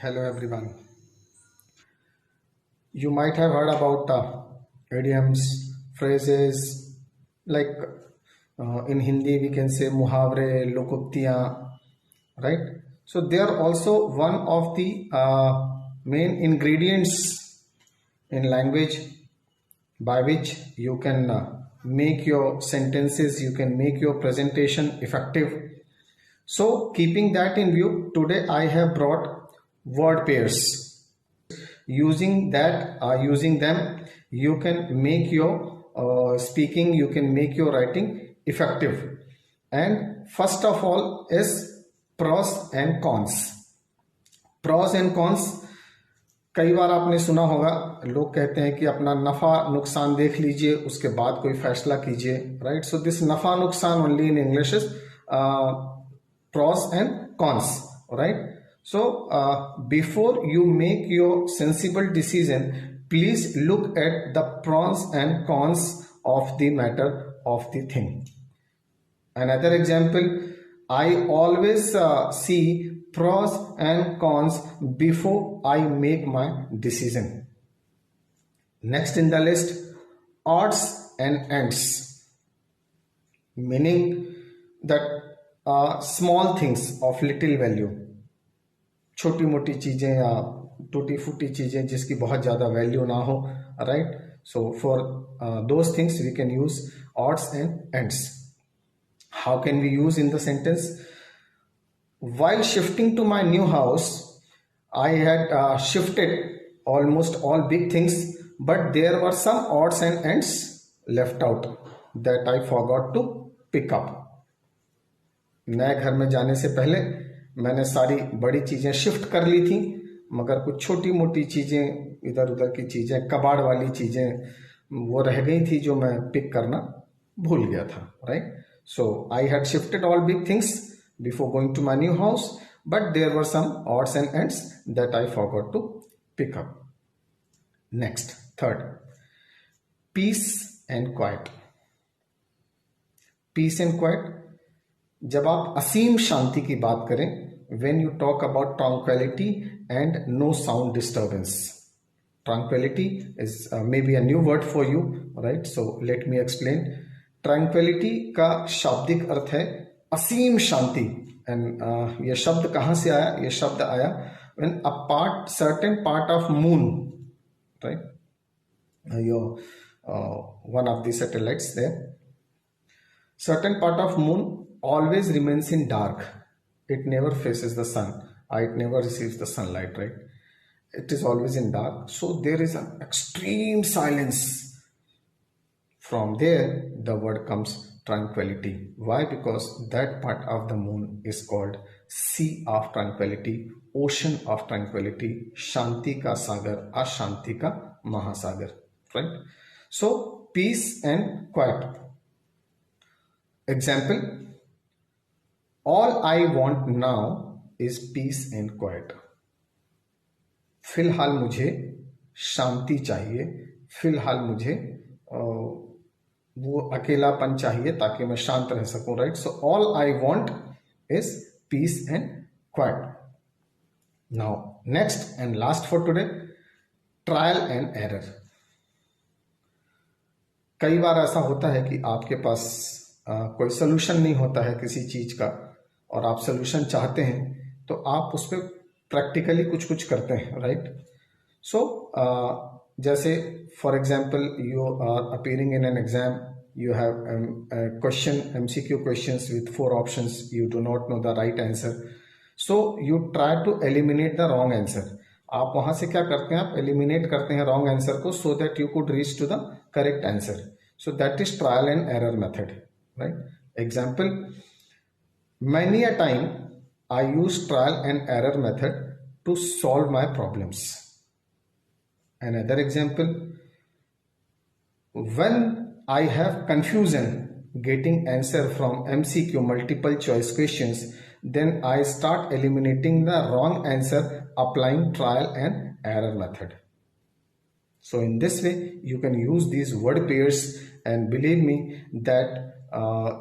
Hello everyone. You might have heard about idioms, phrases like in Hindi we can say muhavre, lokuktiyan, right? So they are also one of the main ingredients in language by which you can make your sentences, you can make your presentation effective. So keeping that in view, today I have brought word pairs. Using them, you can make your speaking, you can make your writing effective. And first of all is pros and cons. Pros and cons, कई बार आपने सुना होगा, लोग कहते हैं कि अपना नफा नुकसान देख लीजिए, उसके बाद कोई फैसला कीजिए, राइट? सो दिस नफा नुकसान only in English is pros and cons, right? So before you make your sensible decision, please look at the pros and cons of the matter of the thing. Another example, I always see pros and cons before I make my decision. Next in the list, odds and ends, meaning that small things of little value, छोटी मोटी चीजें या टूटी फूटी चीजें जिसकी बहुत ज्यादा वैल्यू ना हो, right? So for those things we can use odds and ends. How can we use in the sentence? While shifting to my new house, I had shifted almost all big things, but there were some odds and ends left out that I forgot to pick up. नए घर में जाने से पहले मैंने सारी बड़ी चीजें शिफ्ट कर ली थी, मगर कुछ छोटी मोटी चीजें, इधर उधर की चीजें, कबाड़ वाली चीजें वो रह गई थी जो मैं पिक करना भूल गया था, right? So I had shifted all big things before going to my new house, but there were some odds and ends that I forgot to pick up. Next, third, peace and quiet. Peace and quiet, जब आप असीम शांति की बात करें, when you talk about tranquility and no sound disturbance. Tranquility is maybe a new word for you, right? So let me explain. Tranquility का शाब्दिक अर्थ है असीम शांति. And ये शब्द कहाँ से आया? ये शब्द आया when certain part of moon, right? One of the satellites there. Certain part of moon always remains in dark. It never faces the sun. It never receives the sunlight, right? It is always in dark. So there is an extreme silence. From there, the word comes tranquility. Why? Because that part of the moon is called sea of tranquility, ocean of tranquility, shanti ka sagar, ashanti ka mahasagar, right? So peace and quiet. Example, all I want now is peace and quiet. फिलहाल मुझे शांति चाहिए, फिलहाल मुझे वो अकेलापन चाहिए ताकि मैं शांत रह सकूं, right? So all I want is peace and quite. Now next and last for today, trial and error. कई बार ऐसा होता है कि आपके पास कोई सोल्यूशन नहीं होता है किसी चीज का, और आप सोल्यूशन चाहते हैं तो आप उस पर प्रैक्टिकली कुछ कुछ करते हैं, राइट? सो जैसे for example, you are appearing in an exam, you have a question, MCQ questions with 4 options, you do not know the right answer, so you try to eliminate the wrong answer. आप वहां से क्या करते हैं? आप eliminate करते हैं wrong answer को, so that you could reach to the correct answer. So that is trial and error method, right? Example, many a time I use trial and error method to solve my problems. Another example, when I have confusion getting answer from MCQ multiple choice questions, then I start eliminating the wrong answer applying trial and error method. So in this way you can use these word pairs, and believe me that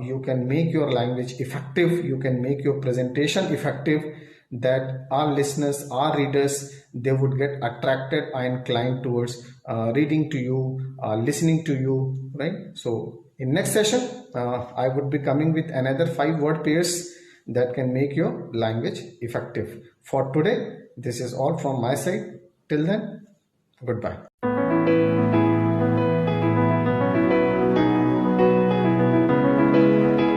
you can make your language effective, you can make your presentation effective. that our listeners, our readers, they would get attracted and inclined towards reading to you, listening to you, right? So in next session, I would be coming with another 5 word pairs that can make your language effective. For today, this is all from my side. Till then, goodbye.